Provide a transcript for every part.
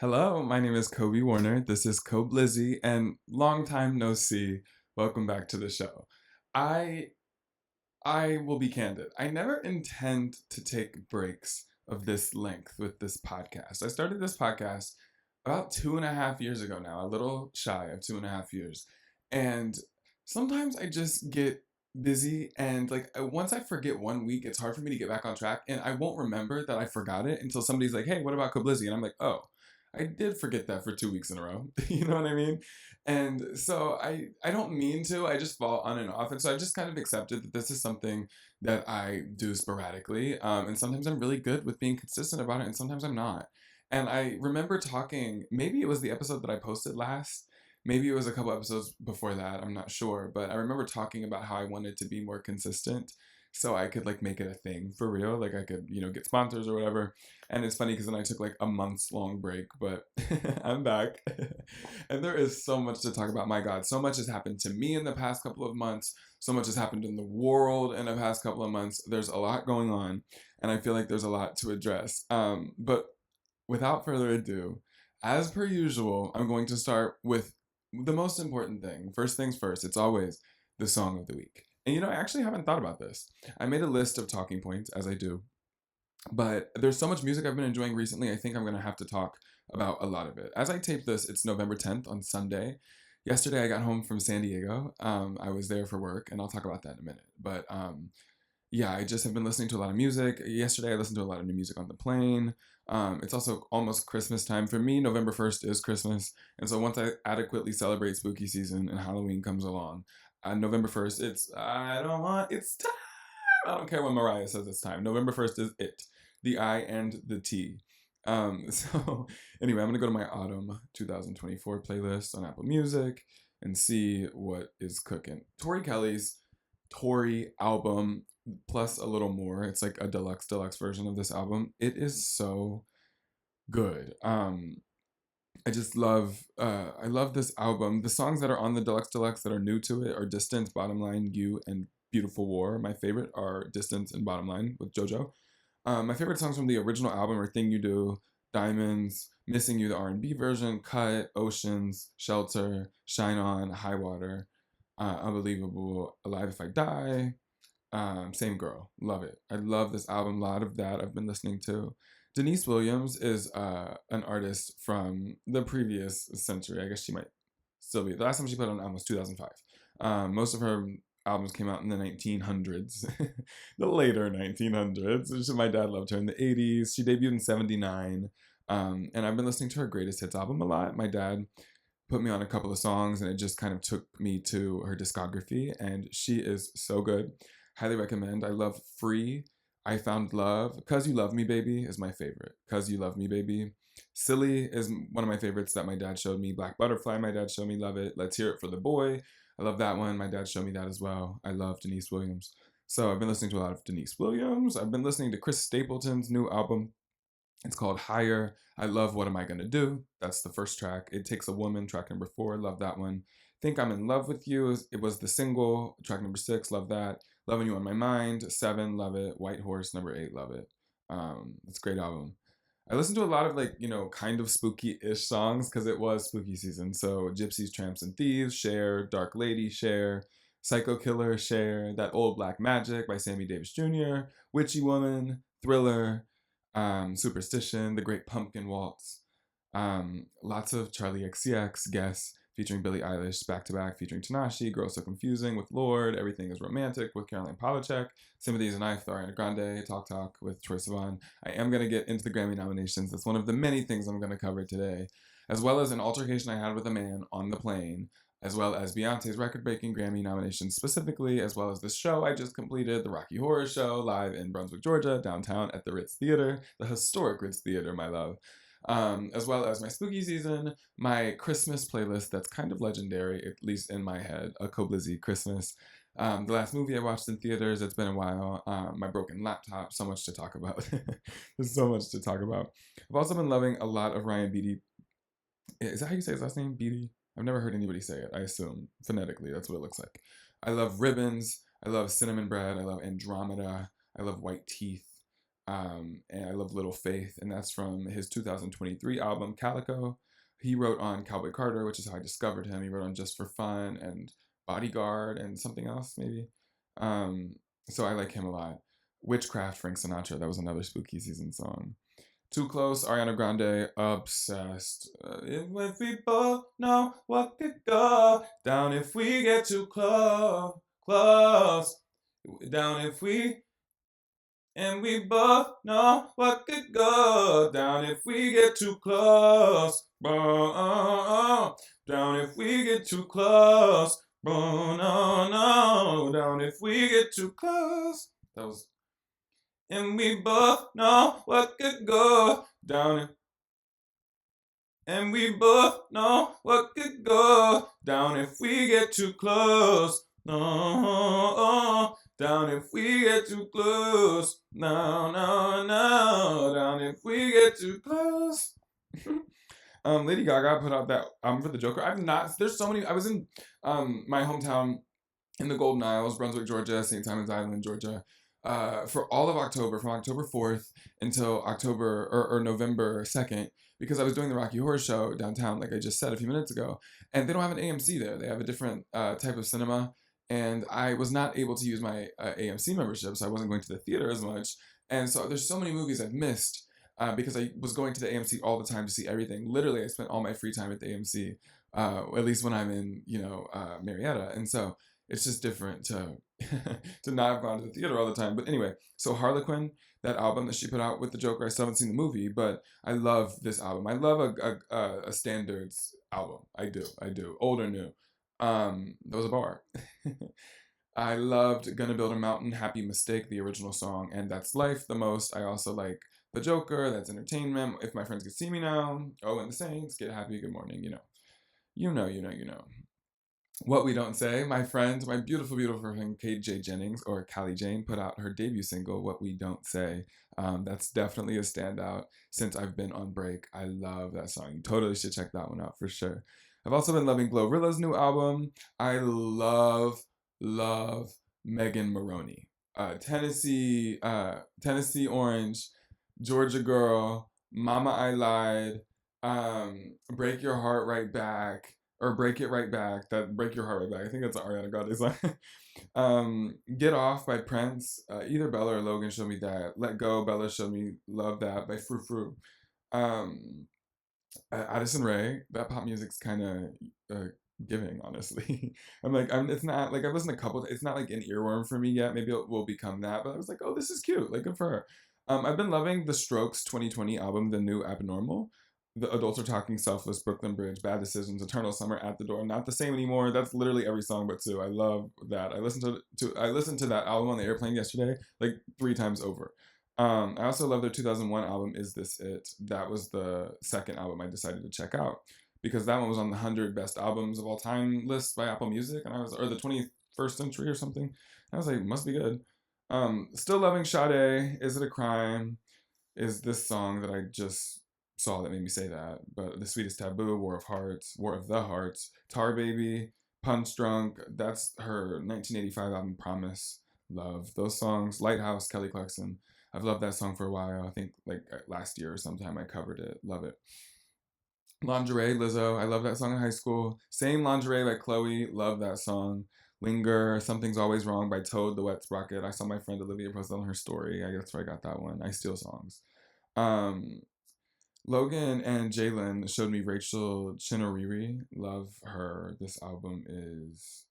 Hello, my name is Kobe Warner. This is Koblizzy, and long time no see. Welcome back to the show. I I will be candid. I never intend to take breaks of this length with this podcast. I started this podcast about 2.5 years ago now, a little shy of 2.5 years, and sometimes I just get busy and once I forget one week, it's hard for me to get back on track, and I won't remember that I forgot it until somebody's like, "Hey, what about Koblizzy?" And I'm like, "Oh." I did forget that for 2 weeks in a row. You know what I mean? And so I don't mean to. I just fall on and off. And so I just kind of accepted that this is something that I do sporadically. And sometimes I'm really good with being consistent about it, and sometimes I'm not. And I remember talking, maybe it was the episode that I posted last. Maybe it was a couple episodes before that. I'm not sure. But I remember talking about how I wanted to be more consistent so I could make it a thing for real. Like I could, get sponsors or whatever. And it's funny because then I took a month's long break, but I'm back. And there is so much to talk about. My God, so much has happened to me in the past couple of months. So much has happened in the world in the past couple of months. There's a lot going on, and I feel like there's a lot to address. But without further ado, as per usual, I'm going to start with the most important thing. First things first, it's always the song of the week. And I actually haven't thought about this. I made a list of talking points, as I do, but there's so much music I've been enjoying recently, I think I'm going to have to talk about a lot of it. As I tape this, it's November 10th on Sunday. Yesterday, I got home from San Diego. I was there for work, and I'll talk about that in a minute. But yeah, I just have been listening to a lot of music. Yesterday, I listened to a lot of new music on the plane. It's also almost Christmas time. For me, November 1st is Christmas. And so once I adequately celebrate spooky season and Halloween comes along, November 1st, it's time. I don't care when Mariah says it's time. November 1st is it. The I and the T. So anyway, I'm gonna go to my autumn 2024 playlist on Apple Music and see what is cooking. Tori Kelly's Tori album plus a little more. It's like a deluxe version of this album. It is so good. I love this album. The songs that are on the deluxe that are new to it are Distance, Bottom Line, You, and Beautiful War. My favorite are Distance and Bottom Line with JoJo. My favorite songs from the original album are Thing You Do, Diamonds, Missing You, the R&B version, Cut, Oceans, Shelter, Shine On, High Water, Unbelievable, Alive If I Die, Same Girl. Love it. I love this album. A lot of that I've been listening to. Denise Williams is an artist from the previous century. I guess she might still be. The last time she put on an album was 2005. Most of her albums came out in the 1900s, the later 1900s. My dad loved her in the 80s. She debuted in 79. And I've been listening to her greatest hits album a lot. My dad put me on a couple of songs, and it just kind of took me to her discography, and she is so good. Highly recommend. I love Free. I Found Love. Cause You Love Me Baby is my favorite. Cause You Love Me Baby. Silly is one of my favorites that my dad showed me. Black Butterfly, my dad showed me. Love it. Let's Hear It for the Boy. I love that one. My dad showed me that as well. I love Denise Williams. So I've been listening to a lot of Denise Williams. I've been listening to Chris Stapleton's new album. It's called Higher. I love What Am I Gonna Do? That's the first track. It Takes a Woman, track number 4. Love that one. Think I'm in Love with You. It was the single, track number 6. Love that. Loving You on My Mind, 7. Love it. White Horse, number 8. Love it. It's a great album. I listened to a lot of kind of spooky-ish songs because it was spooky season. So Gypsies, Tramps, and Thieves, Cher, Dark Lady, Cher, Psycho Killer, Cher, That Old Black Magic by Sammy Davis Jr., Witchy Woman, Thriller, Superstition, The Great Pumpkin Waltz, lots of Charlie XCX, Guess, featuring Billie Eilish, Back to Back, featuring Tanashi, Girl So Confusing with Lord, Everything Is Romantic with Caroline Polachek, Sympathy Is a Knife with Ariana Grande, Talk Talk with Troye Sivan. I am going to get into the Grammy nominations. That's one of the many things I'm going to cover today, as well as an altercation I had with a man on the plane, as well as Beyonce's record-breaking Grammy nominations specifically, as well as the show I just completed, the Rocky Horror Show, live in Brunswick, Georgia, downtown at the Ritz Theater, the historic Ritz Theater, my love. As well as my spooky season, my Christmas playlist that's kind of legendary, at least in my head, a Koblizzy Christmas. The last movie I watched in theaters, it's been a while, my broken laptop, so much to talk about. There's so much to talk about. I've also been loving a lot of Ryan Beatty. Is that how you say his last name? Beatty? I've never heard anybody say it, I assume. Phonetically, that's what it looks like. I love Ribbons. I love Cinnamon Bread. I love Andromeda. I love White Teeth. And I love Little Faith, and that's from his 2023 album Calico. He wrote on Cowboy Carter, which is how I discovered him. He wrote on Just for Fun and Bodyguard and something else maybe. Um, so I like him a lot. Witchcraft, Frank Sinatra. That was another spooky season song. Too Close, Ariana Grande, obsessed. If we both know what could go down if we get too close. Down if we, and we both know what could go down if we get too close. Down if we get too close. No, no, down if we get too close. That was, and we both know what could go down. And we both know what could go down if we get too close. No, down if we get too close. No, no, no, down if we get too close. Lady Gaga put out that for the Joker. I've not. There's so many. I was in my hometown in the Golden Isles, Brunswick, Georgia, St. Simon's Island, Georgia, for all of October, from October 4th until October or November 2nd, because I was doing the Rocky Horror Show downtown, like I just said a few minutes ago, and they don't have an AMC there. They have a different type of cinema, and I was not able to use my AMC membership, so I wasn't going to the theater as much. And so there's so many movies I've missed because I was going to the AMC all the time to see everything. Literally, I spent all my free time at the AMC, at least when I'm in, Marietta. And so it's just different to to not have gone to the theater all the time. But anyway, so Harlequin, that album that she put out with the Joker, I still haven't seen the movie, but I love this album. I love a standards album. I do. Old or new. That was a bar. I loved Gonna Build a Mountain, Happy Mistake, the original song, and That's Life the most. I also like The Joker, That's Entertainment, If My Friends Could See Me Now, Oh and the Saints, Get Happy, Good Morning, You know. What We Don't Say, my friend, my beautiful, beautiful friend Kate J. Jennings, or Callie Jane, put out her debut single, What We Don't Say. That's definitely a standout since I've been on break. I love that song. You totally should check that one out for sure. I've also been loving Glorilla's new album. I love Megan Maroney. Tennessee Orange, Georgia Girl, Mama I Lied, Break Your Heart Right Back, or Break It Right Back. That Break Your Heart Right Back. I think that's an Ariana Grande song. Get Off by Prince. Either Bella or Logan showed me that. Let Go, Bella showed me Love That by Frou Frou. Addison Rae. That pop music's kind of giving, honestly. It's not like I've listened to a couple. It's not like an earworm for me yet. Maybe it will become that. But I was like, oh, this is cute. Like, good for her. I've been loving the Strokes 2020 album, The New Abnormal. The Adults Are Talking, Selfless, Brooklyn Bridge, Bad Decisions, Eternal Summer, At the Door, Not the Same Anymore. That's literally every song but two. I love that. I listened to that album on the airplane yesterday like 3 times over. I also love their 2001 album, Is This It? That was the second album I decided to check out because that one was on the 100 best albums of all time list by Apple Music, and or the 21st century or something. I was like, must be good. Still loving Sade, Is It a Crime? Is this song that I just saw that made me say that. But The Sweetest Taboo, War of the Hearts, Tar Baby, Punch Drunk, that's her 1985 album Promise. Love those songs. Lighthouse, Kelly Clarkson. I've loved that song for a while. I think like last year or sometime I covered it. Love it. Lingerie, Lizzo. I love that song in high school. Same Lingerie by Chloe. Love that song. Linger, Something's Always Wrong by Toad the Wet Sprocket. I saw my friend Olivia post on her story. I guess that's where I got that one. I steal songs. Logan and Jalen showed me Rachel Chinoriri. Love her. This album is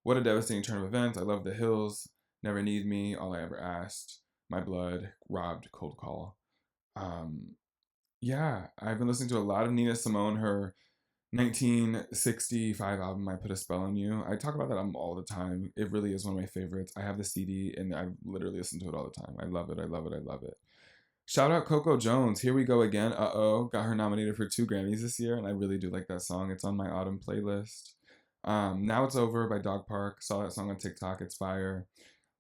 What a Devastating Turn of Events. I love The Hills. Never Need Me. All I Ever Asked. My Blood. Robbed. Cold Call. Yeah, I've been listening to a lot of Nina Simone. Her 1965 album, I Put a Spell on You. I talk about that album all the time. It really is one of my favorites. I have the CD and I literally listen to it all the time. I love it. I love it. I love it. Shout out Coco Jones. Here We Go Again. Got her nominated for 2 Grammys this year, and I really do like that song. It's on my autumn playlist. Now It's Over by Dog Park. Saw that song on TikTok. It's fire.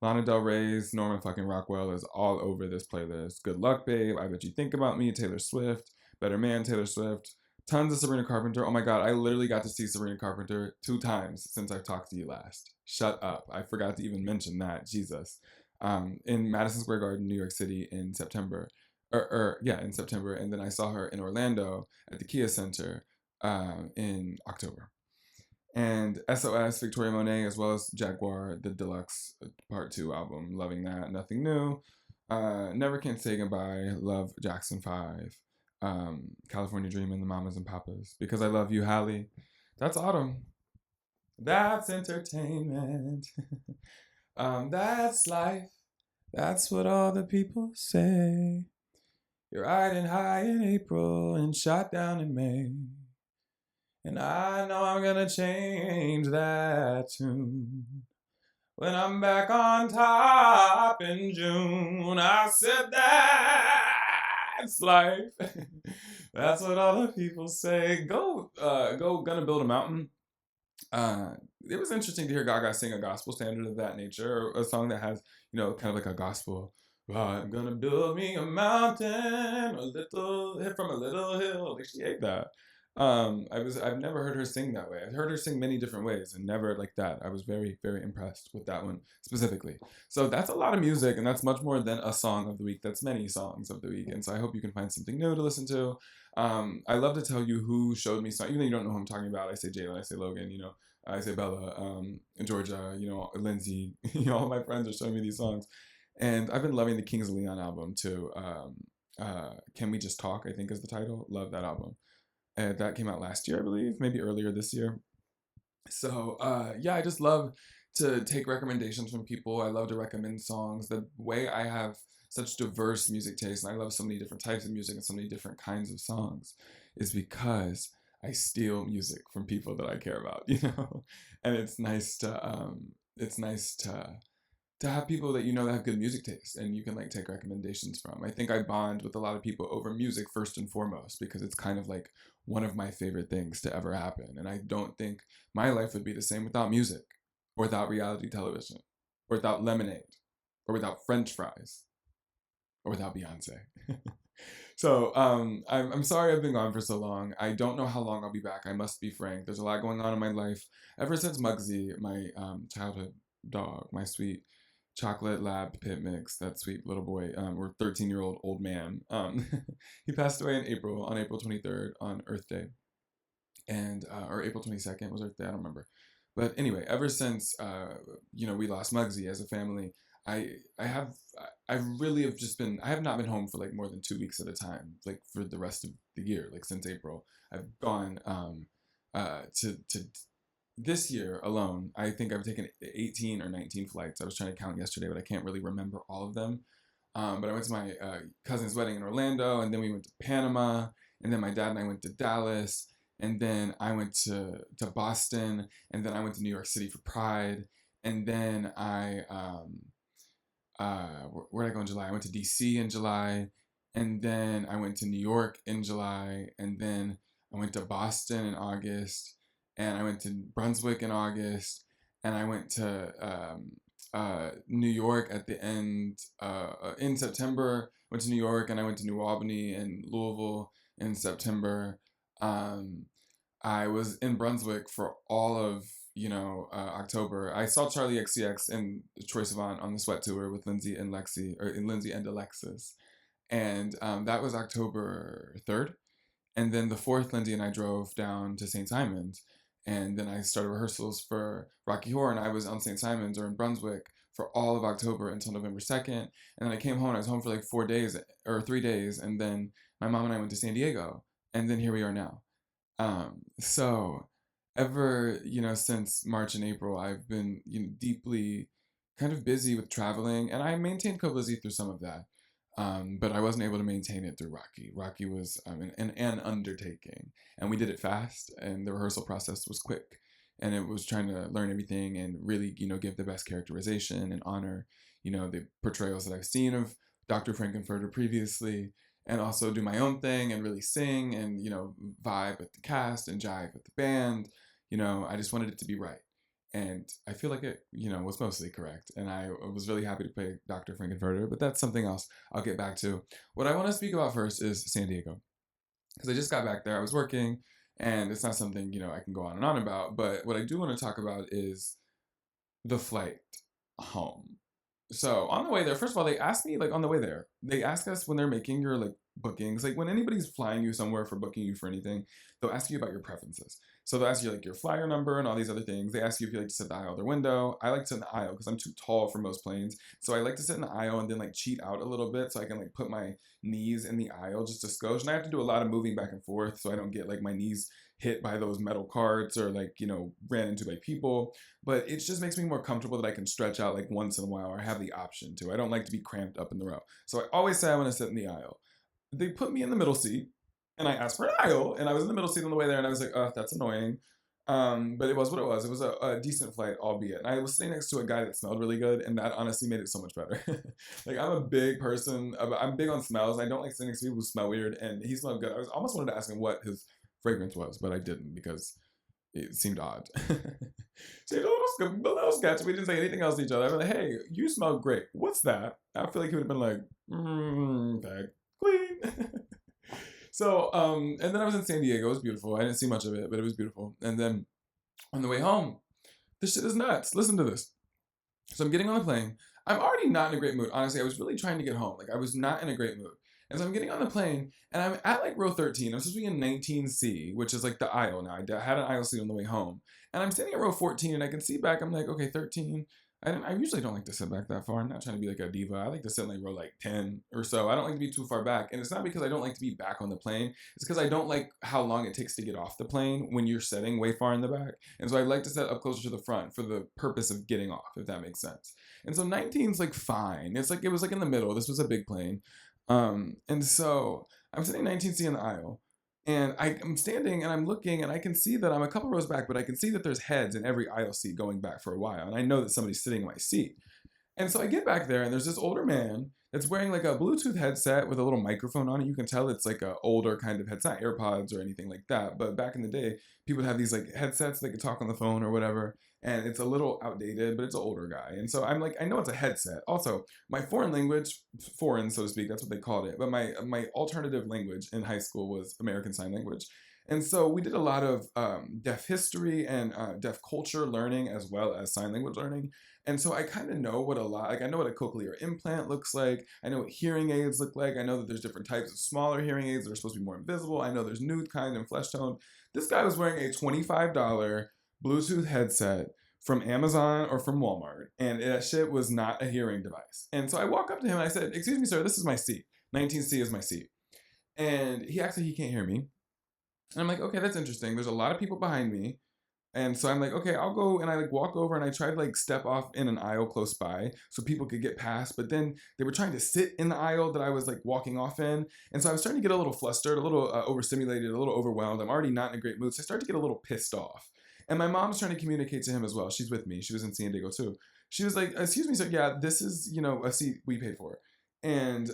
Lana Del Rey's Norman fucking Rockwell is all over this playlist. Good Luck, Babe. I Bet You Think About Me, Taylor Swift. Better Man, Taylor Swift. Tons of Sabrina Carpenter. Oh my god, I literally got to see Sabrina Carpenter 2 times since I've talked to you last. Shut up. I forgot to even mention that. Jesus. in Madison Square Garden, New York City, in September. Yeah, in September, and then I saw her in Orlando at the Kia Center in October. And SOS, Victoria Monet, as well as Jaguar, the deluxe part 2 album. Loving that. Nothing New. Never Can Say Goodbye. Love Jackson 5. California Dreamin', The Mamas and Papas. Because I Love You, Hallie. That's autumn. That's entertainment. That's life. That's what all the people say. You're riding high in April and shot down in May. And I know I'm gonna change that tune when I'm back on top in June. I said that's life. That's what all the people say. Go, gonna build a mountain. It was interesting to hear Gaga sing a gospel standard of that nature, or a song that has, kind of like a gospel. I'm gonna build me a mountain, from a little hill. Like she ate that. I've never heard her sing that way. I've heard her sing many different ways and never like that. I was very, very impressed with that one specifically. So that's a lot of music, and that's much more than a song of the week. That's many songs of the week. And so I hope you can find something new to listen to. I love to tell you who showed me songs. Even though you don't know who I'm talking about, I say Jalen, I say Logan, I say Bella, Georgia, Lindsay, all my friends are showing me these songs. And I've been loving the Kings of Leon album too. Can We Just Talk, I think is the title. Love that album. And that came out last year, I believe, maybe earlier this year. So yeah, I just love to take recommendations from people. I love to recommend songs. The way I have such diverse music taste, and I love so many different types of music and so many different kinds of songs, is because I steal music from people that I care about, And it's nice to have people that that have good music taste and you can like take recommendations from. I think I bond with a lot of people over music first and foremost because it's kind of like one of my favorite things to ever happen. And I don't think my life would be the same without music, or without reality television, or without lemonade, or without French fries, or without Beyonce. So I'm sorry I've been gone for so long. I don't know how long I'll be back. I must be frank. There's a lot going on in my life. Ever since Muggsy, my childhood dog, my sweet chocolate lab pit mix, that sweet little boy, or 13-year-old old man, he passed away on April 23rd, on Earth Day. And, or April 22nd was Earth Day, I don't remember. But anyway, ever since, we lost Muggsy as a family, I I have I really have just been I have not been home for like more than 2 weeks at a time, like for the rest of the year, like since April. I've gone to this year alone. I think I've taken 18 or 19 flights. I was trying to count yesterday, but I can't really remember all of them. But I went to my cousin's wedding in Orlando, and then we went to Panama, and then my dad and I went to Dallas, and then I went to Boston, and then I went to New York City for Pride, and then where did I go in July? I went to DC in July, and then I went to New York in July, and then I went to Boston in August, and I went to Brunswick in August, and I went to New York at the end in September. Went to New York, and I went to New Albany and Louisville in September. Um, I was in Brunswick for all of October. I saw Charlie XCX and Troye Sivan on the Sweat Tour with Lindsay and Lexi, or Lindsay and Alexis, and that was October 3rd. And then the 4th, Lindsay and I drove down to St. Simon's, and then I started rehearsals for Rocky Horror, and I was on St. Simon's or in Brunswick for all of October until November 2nd. And then I came home. I was home for like 4 days or 3 days, and then my mom and I went to San Diego, and then here we are now. So ever, since March and April, I've been, deeply kind of busy with traveling, and I maintained koblizzy through some of that. But I wasn't able to maintain it through Rocky. Rocky was an undertaking, and we did it fast, and the rehearsal process was quick, and it was trying to learn everything and really, give the best characterization and honor, the portrayals that I've seen of Dr. Frankenfurter previously, and also do my own thing and really sing and, vibe with the cast and jive with the band. I just wanted it to be right. And I feel like it, was mostly correct. And I was really happy to play Dr. Frankenfurter, but that's something else I'll get back to. What I want to speak about first is San Diego. Because I just got back there. I was working, and it's not something, I can go on and on about. But what I do want to talk about is the flight home. So on the way there, first of all, they asked me like on the way there, they ask us when they're making your like bookings, like when anybody's flying you somewhere for booking you for anything, they'll ask you about your preferences. So they'll ask you like your flyer number and all these other things. They ask you if you like to sit in the aisle or the window. I like to sit in the aisle because I'm too tall for most planes. So I like to sit in the aisle and then like cheat out a little bit so I can like put my knees in the aisle just a skosh. And I have to do a lot of moving back and forth so I don't get like my knees hit by those metal carts or like, ran into by people. But it just makes me more comfortable that I can stretch out like once in a while or have the option to. I don't like to be cramped up in the row. So I always say I want to sit in the aisle. They put me in the middle seat and I asked for an aisle and I was in the middle seat on the way there and I was like, oh, that's annoying. But it was what it was. It was a decent flight, albeit. And I was sitting next to a guy that smelled really good, and that honestly made it so much better. Like, I'm a big person. I'm big on smells. I don't like sitting next to people who smell weird, and he smelled good. I was almost wanted to ask him what his fragrance was, but I didn't because it seemed odd. Seemed a little sketchy. We didn't say anything else to each other. I was like, hey, you smell great. What's that? I feel like he would have been like, bag clean. So, and then I was in San Diego. It was beautiful. I didn't see much of it, but it was beautiful. And then on the way home, this shit is nuts. Listen to this. So I'm getting on the plane. I'm already not in a great mood. Honestly, I was really trying to get home. Like, I was not in a great mood. And so I'm getting on the plane, and I'm at like row 13. I'm supposed to be in 19C, which is like the aisle now. I had an aisle seat on the way home. And I'm standing at row 14, and I can see back. I'm like, okay, 13. I usually don't like to sit back that far. I'm not trying to be like a diva. I like to sit in like row like 10 or so. I don't like to be too far back. And it's not because I don't like to be back on the plane. It's because I don't like how long it takes to get off the plane when you're sitting way far in the back. And so I like to sit up closer to the front for the purpose of getting off, if that makes sense. And so 19's like fine. It's like it was like in the middle. This was a big plane. And so I'm sitting 19C in the aisle. And I'm standing and I'm looking and I can see that I'm a couple rows back, but I can see that there's heads in every aisle seat going back for a while. And I know that somebody's sitting in my seat. And so I get back there and there's this older man that's wearing like a Bluetooth headset with a little microphone on it. You can tell it's like a older kind of headset, not AirPods or anything like that. But back in the day, people would have these like headsets that could talk on the phone or whatever. And it's a little outdated, but it's an older guy. And so I'm like, I know it's a headset. Also, my foreign language, foreign so to speak, that's what they called it. But my alternative language in high school was American Sign Language. And so we did a lot of deaf history and deaf culture learning as well as sign language learning. And so I kind of know I know what a cochlear implant looks like. I know what hearing aids look like. I know that there's different types of smaller hearing aids that are supposed to be more invisible. I know there's nude kind and flesh tone. This guy was wearing a $25 Bluetooth headset from Amazon or from Walmart, and that shit was not a hearing device. And so I walk up to him and I said, "Excuse me, sir, this is my seat. 19C is my seat." And he acts like he can't hear me. And I'm like, okay, that's interesting. There's a lot of people behind me. And so I'm like, okay, I'll go. And I like walk over and I try to like step off in an aisle close by so people could get past. But then they were trying to sit in the aisle that I was like walking off in. And so I was starting to get a little flustered, a little overstimulated, a little overwhelmed. I'm already not in a great mood. So I started to get a little pissed off. And my mom's trying to communicate to him as well. She's with me. She was in San Diego too. She was like, excuse me, sir. Yeah, this is, a seat we paid for. And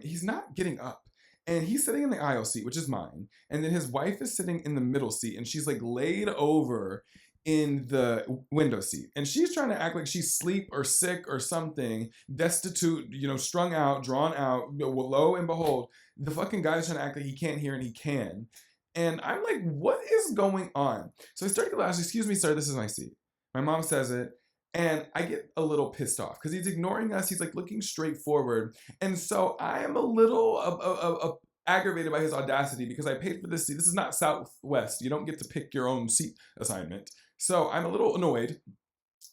he's not getting up. And he's sitting in the aisle seat, which is mine. And then his wife is sitting in the middle seat. And she's like laid over in the window seat. And she's trying to act like she's asleep or sick or something, destitute, strung out, drawn out. Lo and behold, the fucking guy's trying to act like he can't hear and he can. And I'm like, what is going on? So I start to get loud. Excuse me, sir, this is my seat. My mom says it. And I get a little pissed off because he's ignoring us. He's like looking straight forward. And so I am a little aggravated by his audacity because I paid for this seat. This is not Southwest. You don't get to pick your own seat assignment. So I'm a little annoyed.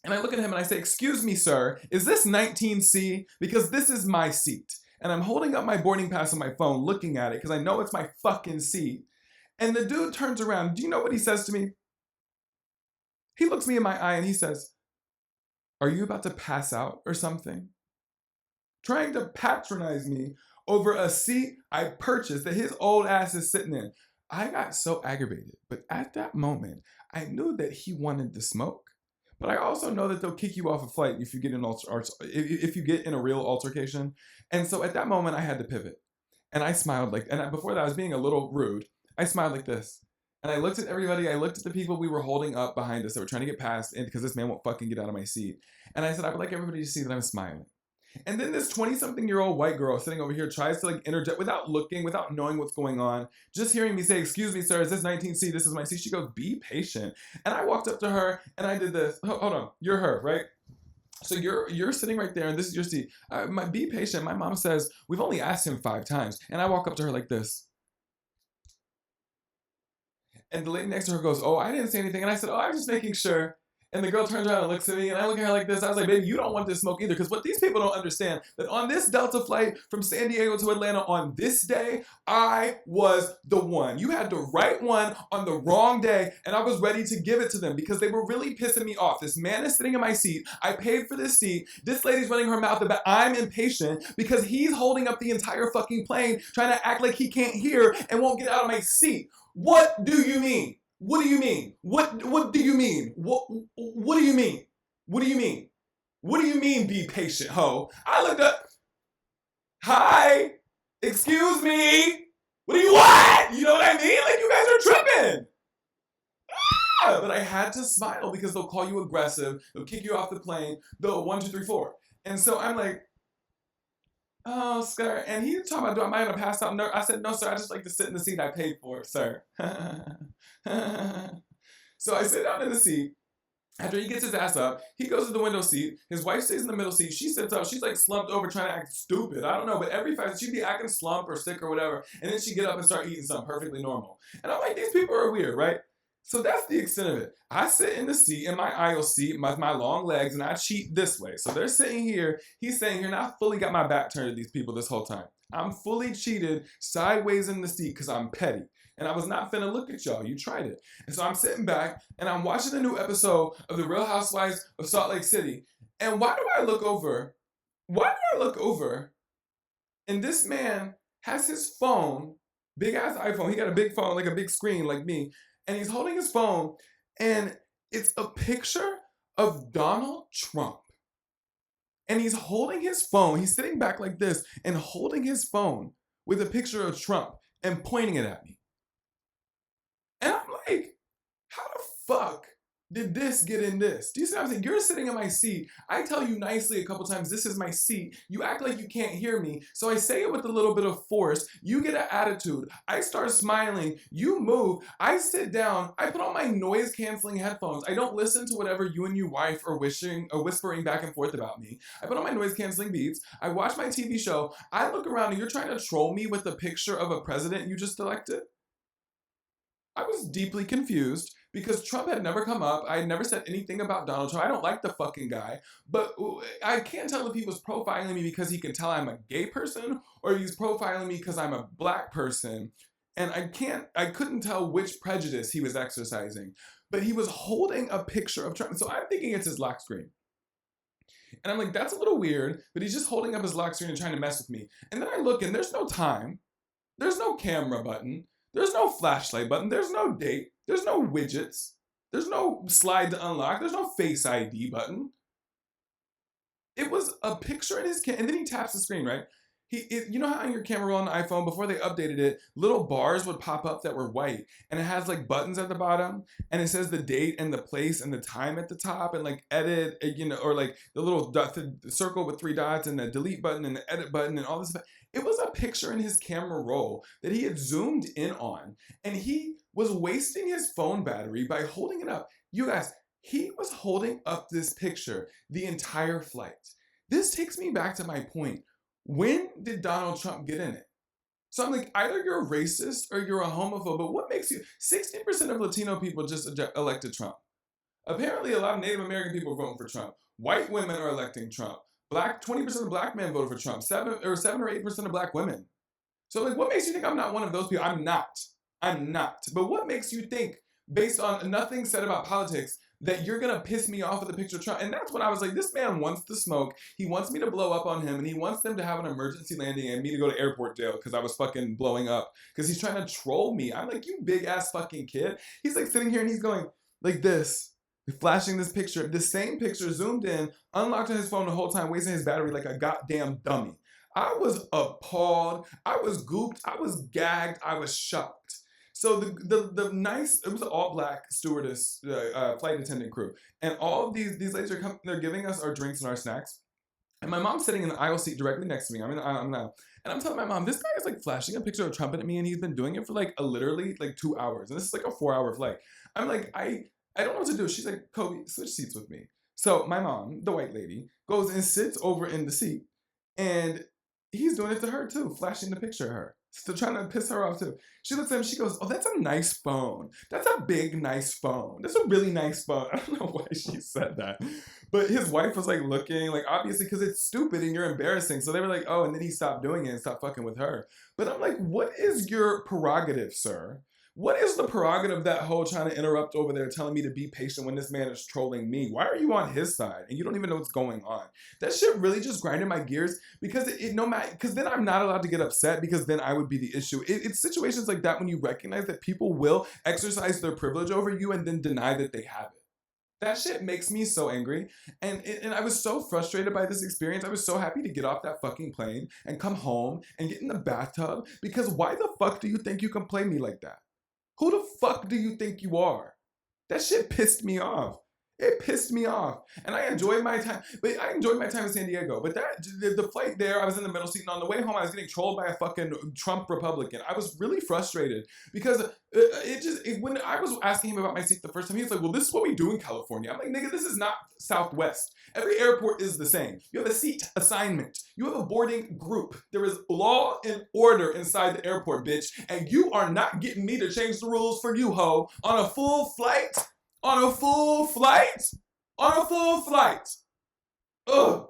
And I look at him and I say, excuse me, sir, is this 19C? Because this is my seat. And I'm holding up my boarding pass on my phone looking at it because I know it's my fucking seat. And the dude turns around. Do you know what he says to me? He looks me in my eye and he says, "Are you about to pass out or something?" Trying to patronize me over a seat I purchased that his old ass is sitting in. I got so aggravated. But at that moment, I knew that he wanted to smoke. But I also know that they'll kick you off a flight if you get if you get in a real altercation. And so at that moment, I had to pivot. And I smiled before that, I was being a little rude. I smiled like this. And I looked at everybody. I looked at the people we were holding up behind us that were trying to get past because this man won't fucking get out of my seat. And I said, I would like everybody to see that I'm smiling. And then this 20-something-year-old white girl sitting over here tries to like interject without looking, without knowing what's going on. Just hearing me say, "Excuse me, sir, is this 19C? This is my seat." She goes, "Be patient." And I walked up to her and I did this. Hold on. You're her, right? So you're sitting right there, and this is your seat. Be patient. My mom says we've only asked him 5 times, and I walk up to her like this, and the lady next to her goes, "Oh, I didn't say anything," and I said, "Oh, I'm just making sure." And the girl turns around and looks at me, and I look at her like this. I was like, "Baby, you don't want this smoke either," because what these people don't understand that on this Delta flight from San Diego to Atlanta on this day, I was the one. You had the right one on the wrong day, and I was ready to give it to them because they were really pissing me off. This man is sitting in my seat. I paid for this seat. This lady's running her mouth about I'm impatient because he's holding up the entire fucking plane, trying to act like he can't hear and won't get out of my seat. What do you mean? What do you mean? What do you mean? What do you mean? What do you mean? What do you mean be patient, ho? I looked up. Hi. Excuse me. What do you want? You know what I mean? Like you guys are tripping. Ah, but I had to smile because they'll call you aggressive. They'll kick you off the plane. They'll 1, 2, 3, 4. And so I'm like, oh, sir. And he talking about, am I going to pass out? No. I said, no, sir. I just like to sit in the seat I paid for, sir. So I sit down in the seat. After he gets his ass up, he goes to the window seat. His wife stays in the middle seat. She sits up. She's like slumped over trying to act stupid. I don't know, but every 5 she'd be acting slump or sick or whatever. And then she'd get up and start eating something perfectly normal. And I'm like, these people are weird, right? So that's the extent of it. I sit in the seat, in my aisle seat, my long legs, and I cheat this way. So they're sitting here, he's sitting here, and I fully got my back turned to these people this whole time. I'm fully cheated sideways in the seat because I'm petty. And I was not finna look at y'all. You tried it. And so I'm sitting back, and I'm watching a new episode of The Real Housewives of Salt Lake City. And why do I look over? And this man has his phone, big ass iPhone. He got a big phone, like a big screen like me. And he's holding his phone, and it's a picture of Donald Trump. And he's holding his phone. He's sitting back like this and holding his phone with a picture of Trump and pointing it at me. And I'm like, how the fuck did this get in this? Do you see what I'm saying? You're sitting in my seat. I tell you nicely a couple times, this is my seat. You act like you can't hear me. So I say it with a little bit of force. You get an attitude. I start smiling. You move. I sit down. I put on my noise canceling headphones. I don't listen to whatever you and your wife are wishing or whispering back and forth about me. I put on my noise canceling beats. I watch my TV show. I look around and you're trying to troll me with a picture of a president you just elected? I was deeply confused because Trump had never come up. I had never said anything about Donald Trump. I don't like the fucking guy. But I can't tell if he was profiling me because he can tell I'm a gay person or he's profiling me because I'm a black person. And I couldn't tell which prejudice he was exercising. But he was holding a picture of Trump. So I'm thinking it's his lock screen. And I'm like, that's a little weird, but he's just holding up his lock screen and trying to mess with me. And then I look and there's no time. There's no camera button. There's no flashlight button. There's no date. There's no widgets. There's no slide to unlock. There's no Face ID button. It was a picture in his camera, and then he taps the screen, right? You know how on your camera roll on the iPhone, before they updated it, little bars would pop up that were white, and it has like buttons at the bottom, and it says the date and the place and the time at the top, and like edit, or like the little the circle with 3 dots and the delete button and the edit button and all this stuff. It was a picture in his camera roll that he had zoomed in on, and he was wasting his phone battery by holding it up. You guys, he was holding up this picture the entire flight. This takes me back to my point. When did Donald Trump get in it? So I'm like, either you're a racist or you're a homophobe, but what makes you... 60% of Latino people just elected Trump. Apparently, a lot of Native American people are voting for Trump. White women are electing Trump. 20% of black men voted for Trump. 7 or 8% of black women. So like, what makes you think I'm not one of those people? I'm not. But what makes you think, based on nothing said about politics, that you're gonna piss me off with a picture of Trump? And that's when I was like, this man wants to smoke. He wants me to blow up on him, and he wants them to have an emergency landing and me to go to airport jail because I was fucking blowing up. Because he's trying to troll me. I'm like, you big ass fucking kid. He's like sitting here and he's going like this, flashing this picture, the same picture zoomed in, unlocked on his phone the whole time, wasting his battery like a goddamn dummy. I was appalled. I was gooped. I was gagged. I was shocked. So the nice, it was an all black stewardess, flight attendant crew. And all of these ladies are coming, they're giving us our drinks and our snacks. And my mom's sitting in the aisle seat directly next to me. I'm in the aisle now. And I'm telling my mom, this guy is like flashing a picture of Trump at me, and he's been doing it for like literally like 2 hours. And this is like a 4-hour flight. I'm like, I don't know what to do. She's like, Kobe, switch seats with me. So my mom, the white lady, goes and sits over in the seat, and he's doing it to her too, flashing the picture of her. Still trying to piss her off too. She looks at him, she goes, "Oh, that's a nice phone. That's a big, nice phone. That's a really nice phone." I don't know why she said that. But his wife was like looking, like obviously because it's stupid and you're embarrassing. So they were like, oh, and then he stopped doing it and stopped fucking with her. But I'm like, what is your prerogative, sir? What is the prerogative of that hoe trying to interrupt over there telling me to be patient when this man is trolling me? Why are you on his side and you don't even know what's going on? That shit really just grinded my gears because it no matter, because then I'm not allowed to get upset because then I would be the issue. It's situations like that when you recognize that people will exercise their privilege over you and then deny that they have it. That shit makes me so angry. And I was so frustrated by this experience. I was so happy to get off that fucking plane and come home and get in the bathtub because why the fuck do you think you can play me like that? Who the fuck do you think you are? That shit pissed me off. It pissed me off. And I enjoyed my time. But I enjoyed my time in San Diego. But the flight there, I was in the middle seat. And on the way home, I was getting trolled by a fucking Trump Republican. I was really frustrated because when I was asking him about my seat the first time, he was like, well, this is what we do in California. I'm like, nigga, this is not Southwest. Every airport is the same. You have a seat assignment. You have a boarding group. There is law and order inside the airport, bitch. And you are not getting me to change the rules for you, ho, on a full flight. On a full flight? On a full flight. Ugh.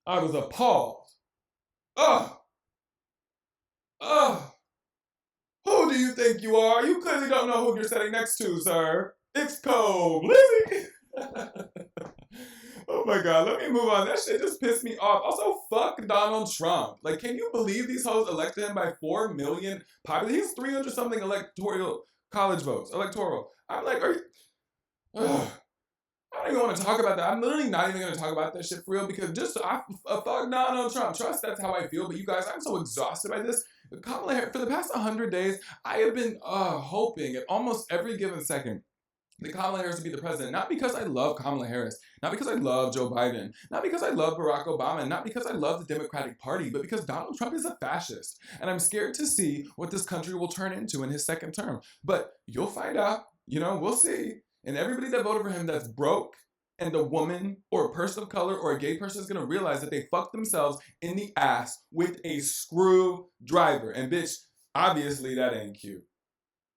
I was appalled. Ugh. Ugh. Who do you think you are? You clearly don't know who you're sitting next to, sir. It's koblizzy. Oh my god, let me move on. That shit just pissed me off. Also, fuck Donald Trump. Like, can you believe these hoes elected him by 4 million popular? He's 300 something electoral college votes. Electoral. I'm like, are you... Ugh. I don't even want to talk about that. I'm literally not even going to talk about that shit for real because just fuck Donald Trump. Trust that's how I feel. But you guys, I'm so exhausted by this. Kamala Harris, for the past 100 days, I have been hoping at almost every given second that Kamala Harris would be the president. Not because I love Kamala Harris, not because I love Joe Biden, not because I love Barack Obama, not because I love the Democratic Party, but because Donald Trump is a fascist. And I'm scared to see what this country will turn into in his second term. But you'll find out. You know, we'll see. And everybody that voted for him that's broke and a woman or a person of color or a gay person is going to realize that they fucked themselves in the ass with a screwdriver. And bitch, obviously that ain't cute.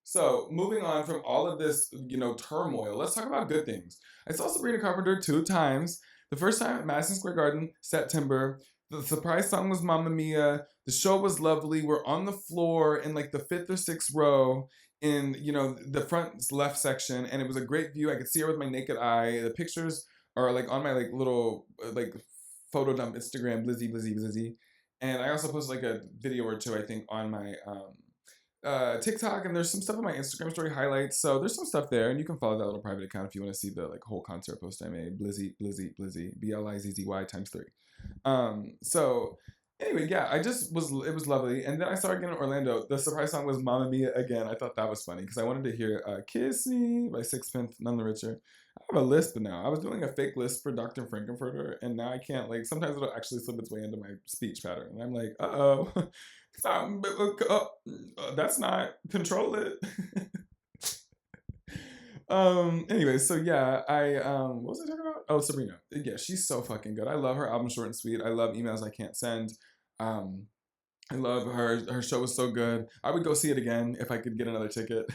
So moving on from all of this, turmoil, let's talk about good things. I saw Sabrina Carpenter 2 times. The first time at Madison Square Garden, September. The surprise song was Mamma Mia. The show was lovely. We're on the floor in like the 5th or 6th row in the front left section, and it was a great view. I could see her with my naked eye. The pictures are like on my like little like photo dump Instagram, blizzy. And I also posted like a video or two, I think, on my TikTok, and there's some stuff on my Instagram story highlights. So there's some stuff there, and you can follow that little private account if you want to see the like whole concert post I made. Blizzy, BLIZZY ×3. So anyway, yeah, it was lovely. And then I saw it again in Orlando. The surprise song was Mamma Mia again. I thought that was funny because I wanted to hear Kiss Me by Sixpence None the Richer. I have a lisp now. I was doing a fake lisp for Dr. Frankenfurter, and now I can't, like, sometimes it'll actually slip its way into my speech pattern. And I'm like, uh-oh. That's not, control it. Anyway, so yeah, what was I talking about? Oh, Sabrina. Yeah, she's so fucking good. I love her album Short and Sweet. I love Emails I Can't Send. I love her show was so good. I would go see it again if I could get another ticket.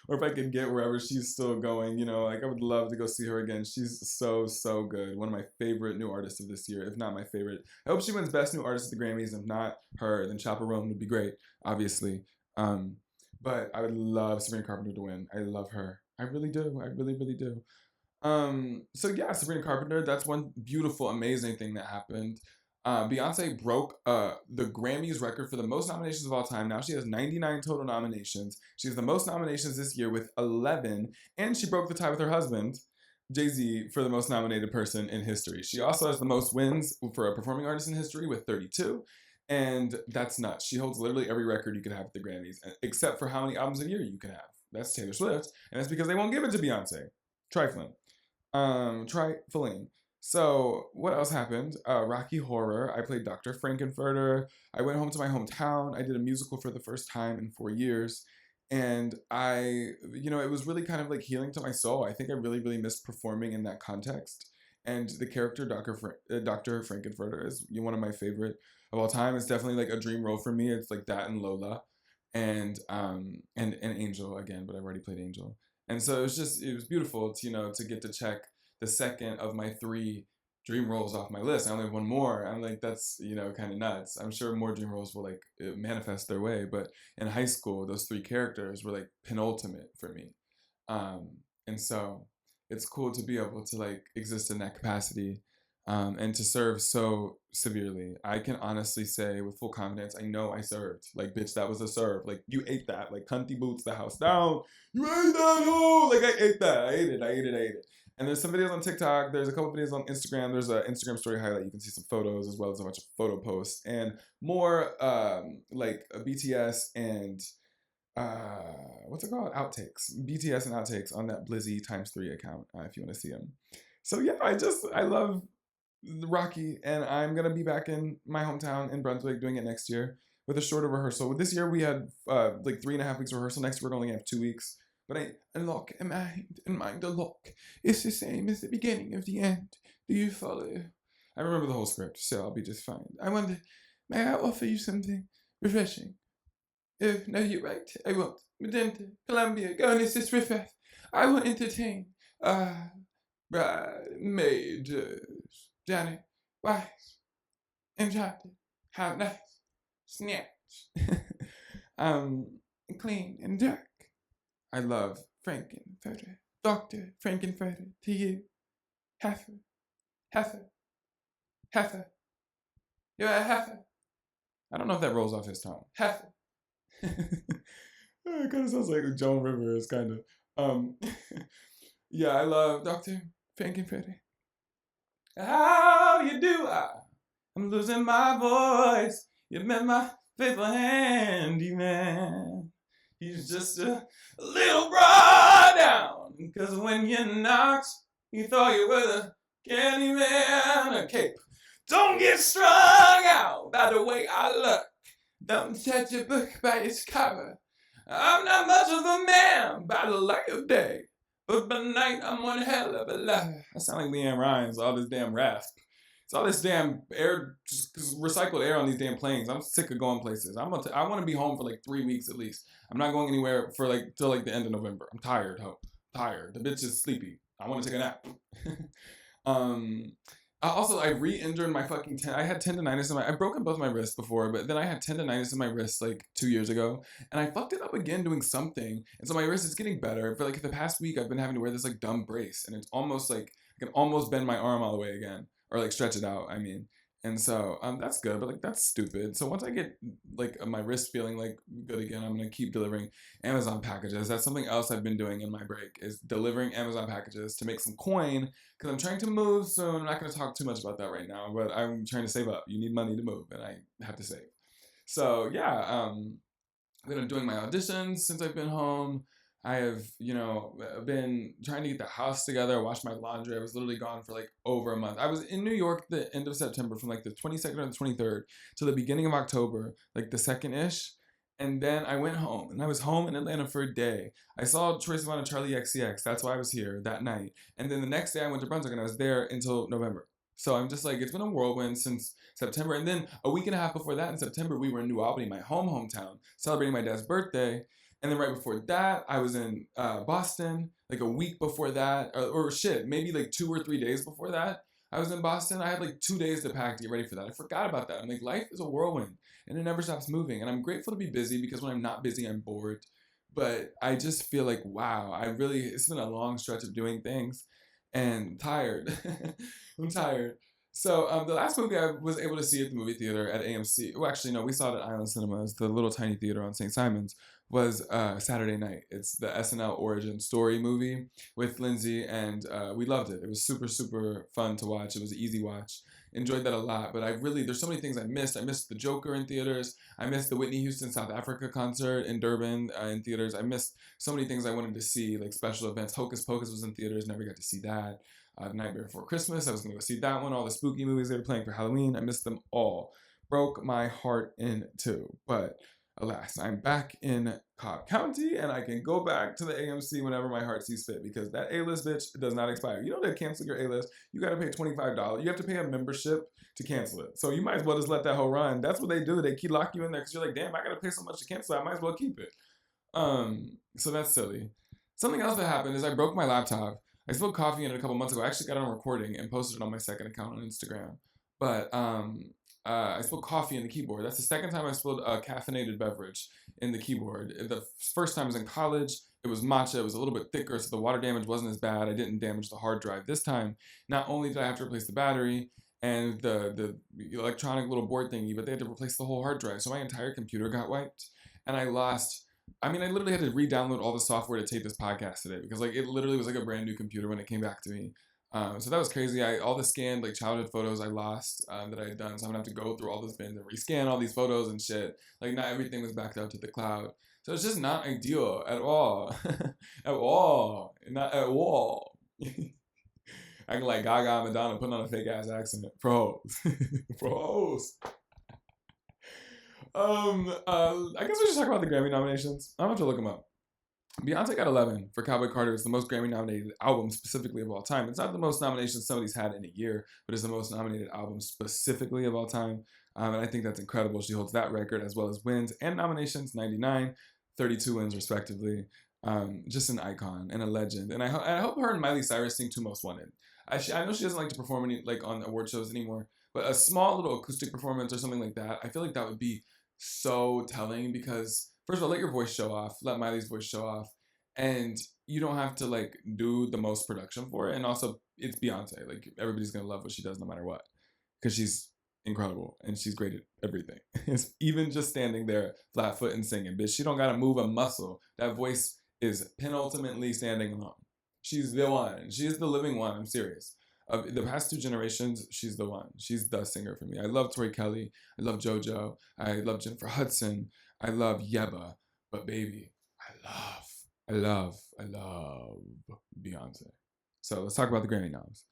Or if I could get wherever she's still going, like I would love to go see her again. She's so good. One of my favorite new artists of this year, if not my favorite. I hope she wins Best New Artist at the Grammys. If not her, then Chaperone would be great, obviously. But I would love Sabrina Carpenter to win. I love her. I really do. I really do. So yeah, Sabrina Carpenter, that's one beautiful, amazing thing that happened. Beyonce broke the Grammys record for the most nominations of all time. Now she has 99 total nominations. She has the most nominations this year with 11, and she broke the tie with her husband, Jay-Z, for the most nominated person in history. She also has the most wins for a performing artist in history with 32, and that's nuts. She holds literally every record you can have at the Grammys, except for how many albums a year you can have. That's Taylor Swift, and that's because they won't give it to Beyonce. Trifling. Trifling. So what else happened? Rocky Horror. I played Dr. Frankenfurter. I went home to my hometown. I did a musical for the first time in 4 years. And it was really kind of like healing to my soul. I think I really missed performing in that context. And the character Dr. Frankenfurter is one of my favorite of all time. It's definitely like a dream role for me. It's like that and Lola, and Angel again, but I've already played Angel. And so it was beautiful to to get to check the second of my three dream roles off my list. I only have one more. I'm like, that's kind of nuts. I'm sure more dream roles will like manifest their way, but in high school, those three characters were like penultimate for me. um, and so it's cool to be able to like exist in that capacity, and to serve so severely. I can honestly say with full confidence, I know I served. Like, bitch, that was a serve. Like, you ate that. Like, cunty boots the house down. You ate that. Oh, like I ate that. I ate it. I ate it. I ate it. And there's some videos on TikTok. There's a couple videos on Instagram. There's an Instagram story highlight. You can see some photos as well as a bunch of photo posts and more, like BTS and what's it called? Outtakes. BTS and outtakes on that Blizzy ×3 account, if you want to see them. So yeah, I love Rocky, and I'm gonna be back in my hometown in Brunswick doing it next year with a shorter rehearsal. This year we had like 3.5 weeks rehearsal. Next year we're only gonna have 2 weeks. But I unlock in mind a lock. It's the same as the beginning of the end. Do you follow? I remember the whole script, so I'll be just fine. I wonder, may I offer you something refreshing? No, you're right. I won't. Magenta, Columbia, go and assist Riffraff. I will entertain. Maiders, Janet, Wise, Enchanted, how nice, Snatch, Clean and Dark. I love Frankenfurter, Dr. Frankenfurter, to you, Heifer, Heifer, Heifer, you're a heifer. I don't know if that rolls off his tongue. Heifer. It kind of sounds like Joan Rivers, kind of. Yeah, I love Dr. Frankenfurter. How you do? I'm losing my voice. You met my faithful handyman. He's just a little brought down. Cause when you knocked, you thought you were the candy man. A cape. Don't get strung out by the way I look. Don't judge a book by its cover. I'm not much of a man by the light of day, but by night I'm one hell of a lover. I sound like Leanne Rhymes, all this damn rasp. It's all this damn air, just recycled air on these damn planes. I'm sick of going places. I want to be home for like 3 weeks at least. I'm not going anywhere for like till like the end of November. I'm tired, tired. The bitch is sleepy. I want to take a nap. I re-injured my fucking I had tendonitis in I've broken both my wrists before, but then I had tendonitis in my wrist like 2 years ago, and I fucked it up again doing something, and so my wrist is getting better. For like the past week, I've been having to wear this like dumb brace, and it's almost like I can almost bend my arm all the way again, or like stretch it out. I mean, and so that's good, but like that's stupid. So once I get like my wrist feeling like good again, I'm gonna keep delivering Amazon packages. That's something else I've been doing in my break, is delivering Amazon packages to make some coin, because I'm trying to move soon. I'm not gonna talk too much about that right now, but I'm trying to save up. You need money to move, and I have to save. So yeah, I've been doing my auditions since I've been home. I have, been trying to get the house together, wash my laundry. I was literally gone for like over a month. I was in New York the end of September, from like the 22nd or the 23rd to the beginning of October, like the 2nd-ish. And then I went home, and I was home in Atlanta for a day. I saw Troye Sivan and Charlie XCX. That's why I was here that night. And then the next day I went to Brunswick, and I was there until November. So I'm just like, it's been a whirlwind since September. And then a week and a half before that, in September, we were in New Albany, my hometown, celebrating my dad's birthday. And then right before that, I was in Boston, like a week before that, or shit, maybe like 2 or 3 days before that. I was in Boston. I had like 2 days to pack to get ready for that. I forgot about that. I'm like, life is a whirlwind, and it never stops moving. And I'm grateful to be busy, because when I'm not busy, I'm bored. But I just feel like, wow, it's been a long stretch of doing things, and tired. I'm tired. So the last movie I was able to see at the movie theater at AMC, well, actually, no, we saw it at Island Cinemas, the little tiny theater on St. Simon's, was Saturday Night. It's the SNL origin story movie with Lindsay, and we loved it. It was super, super fun to watch. It was an easy watch. Enjoyed that a lot, but there's so many things I missed. I missed the Joker in theaters. I missed the Whitney Houston South Africa concert in Durban in theaters. I missed so many things I wanted to see, like special events. Hocus Pocus was in theaters, never got to see that. The Nightmare Before Christmas, I was going to go see that one. All the spooky movies they were playing for Halloween, I missed them all. Broke my heart in two. But Alas, I'm back in Cobb County and I can go back to the AMC whenever my heart sees fit because that A-list bitch does not expire. You know, to cancel your A-list, you got to pay $25. You have to pay a membership to cancel it. So you might as well just let that whole run. That's what they do. They keep lock you in there because you're like, damn, I got to pay so much to cancel it. I might as well keep it. So that's silly. Something else that happened is I broke my laptop. I spilled coffee in it a couple months ago. I actually got it on recording and posted it on my second account on Instagram. But I spilled coffee in the keyboard. That's the second time I spilled a caffeinated beverage in the keyboard. The first time was in college. It was matcha. It was a little bit thicker, so the water damage wasn't as bad. I didn't damage the hard drive this time. Not only did I have to replace the battery and the electronic little board thingy, but they had to replace the whole hard drive. So my entire computer got wiped, and I lost. I mean, I literally had to re-download all the software to tape this podcast today because like it literally was like a brand new computer when it came back to me. So that was crazy. All the scanned like childhood photos I lost that I had done. So I'm gonna have to go through all those bins and rescan all these photos and shit. Like not everything was backed up to the cloud. So it's just not ideal at all. At all. Not at all. Acting like Gaga and Madonna putting on a fake ass accent. Pros. Pros. I guess we should talk about the Grammy nominations. I'm about to look them up. Beyonce got 11 for Cowboy Carter. It's the most Grammy nominated album specifically of all time. It's not the most nominations somebody's had in a year, but it's the most nominated album specifically of all time. And I think that's incredible. She holds that record as well as wins and nominations, 99, 32 wins respectively. Just an icon and a legend. And I hope her and Miley Cyrus sing Two Most Wanted. I know she doesn't like to perform any like on award shows anymore, but a small little acoustic performance or something like that, I feel like that would be so telling because first of all, let your voice show off, let Miley's voice show off, and you don't have to like do the most production for it. And also, it's Beyonce. Like everybody's gonna love what she does no matter what, because she's incredible and she's great at everything. It's even just standing there flat foot and singing, bitch. She don't gotta move a muscle. That voice is penultimately standing alone. She's the one. She is the living one. I'm serious. Of the past two generations, she's the one. She's the singer for me. I love Tori Kelly. I love JoJo. I love Jennifer Hudson. I love Yeba. But baby, I love Beyonce. So let's talk about the Grammy noms.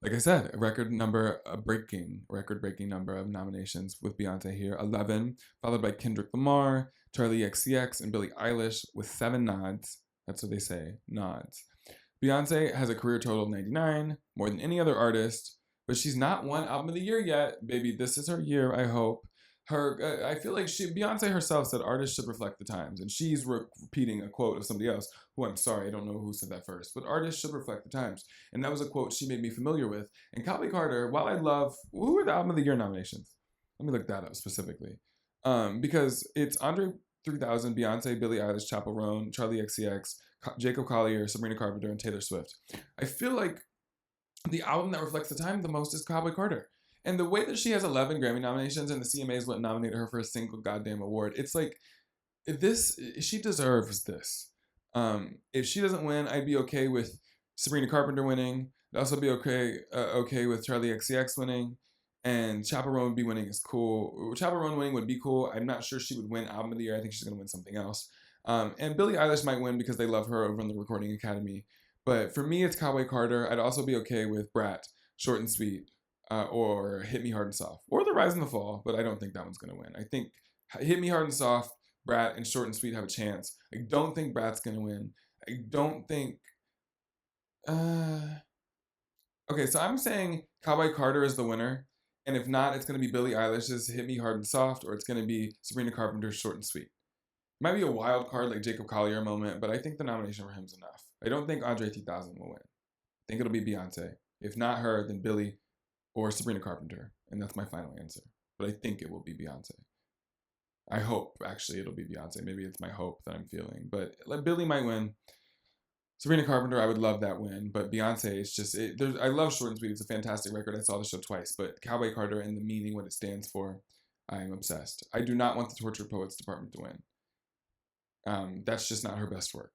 Like I said, a record-breaking number of nominations with Beyonce here, 11, followed by Kendrick Lamar, Charlie XCX, and Billie Eilish with 7 nods. That's what they say, nods. Beyonce has a career total of 99, more than any other artist, but she's not won Album of the Year yet. Baby, this is her year, I hope. I feel like Beyonce herself said artists should reflect the times, and she's repeating a quote of somebody else, who I'm sorry, I don't know who said that first, but artists should reflect the times. And that was a quote she made me familiar with. And Cowboy Carter, while I love, who are the Album of the Year nominations? Let me look that up specifically. Because it's Andre 3000, Beyonce, Billie Eilish, Chappell Roan, Charlie XCX, Jacob Collier, Sabrina Carpenter, and Taylor Swift. I feel like the album that reflects the time the most is Cowboy Carter. And the way that she has 11 Grammy nominations and the CMAs wouldn't nominate her for a single goddamn award, it's like, she deserves this. If she doesn't win, I'd be okay with Sabrina Carpenter winning. I'd also be okay with Charlie XCX winning. And Chappell Roan would be winning is cool. Chappell Roan winning would be cool. I'm not sure she would win Album of the Year. I think she's going to win something else. And Billie Eilish might win because they love her over in the Recording Academy. But for me, it's Cowboy Carter. I'd also be okay with Brat, Short and Sweet, or Hit Me Hard and Soft, or The Rise and the Fall, but I don't think that one's going to win. I think Hit Me Hard and Soft, Brat, and Short and Sweet have a chance. I don't think Brat's going to win. I don't think... Okay, so I'm saying Cowboy Carter is the winner, and if not, it's going to be Billie Eilish's Hit Me Hard and Soft, or it's going to be Sabrina Carpenter's Short and Sweet. Might be a wild card like Jacob Collier moment, but I think the nomination for him is enough. I don't think Andre 3000 will win. I think it'll be Beyonce. If not her, then Billie or Sabrina Carpenter, and that's my final answer. But I think it will be Beyonce. I hope, actually, it'll be Beyonce. Maybe it's my hope that I'm feeling. But Billie might win. Sabrina Carpenter, I would love that win. But Beyonce, it's just... I love Short and Sweet. It's a fantastic record. I saw the show twice. But Cowboy Carter and the meaning, what it stands for, I'm obsessed. I do not want the Tortured Poets Department to win. That's just not her best work.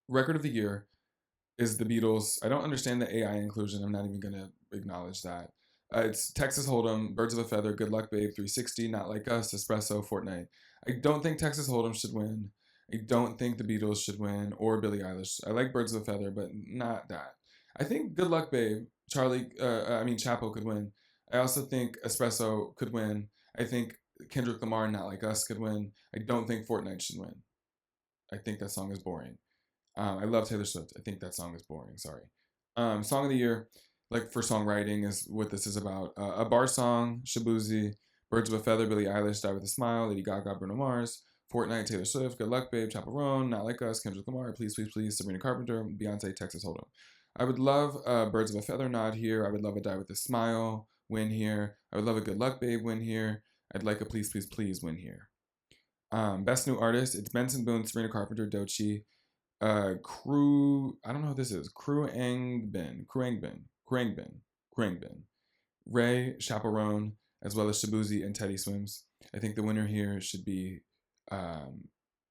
Record of the Year is the Beatles. I don't understand the AI inclusion. I'm not even going to acknowledge that. It's Texas Hold'em, Birds of a Feather, Good Luck Babe, 360, Not Like Us, Espresso, Fortnite. I don't think Texas Hold'em should win. I don't think the Beatles should win, or Billie Eilish. I like Birds of a Feather, but not that. I think Good Luck Babe, Chappell could win. I also think Espresso could win. I think Kendrick Lamar, Not Like Us could win. I don't think Fortnite should win. I think that song is boring. I love Taylor Swift. I think that song is boring. Sorry. Song of the year, like for songwriting, is what this is about. A bar song, Shabuzi, Birds of a Feather, Billie Eilish, Die with a Smile, Lady Gaga, Bruno Mars, Fortnite, Taylor Swift, Good Luck Babe, Chaperone, Not Like Us, Kendrick Lamar, Please Please Please, Sabrina Carpenter, Beyonce, Texas Hold'em. I would love Birds of a Feather nod here. I would love a Die with a Smile win here. I would love a Good Luck Babe win here. I'd like a Please Please Please win here. Best New Artist, it's Benson Boone, Sabrina Carpenter, Doechii, I don't know who this is. Kruangbin, Ray, Chaperone, as well as Shabuzi and Teddy Swims. I think the winner here should be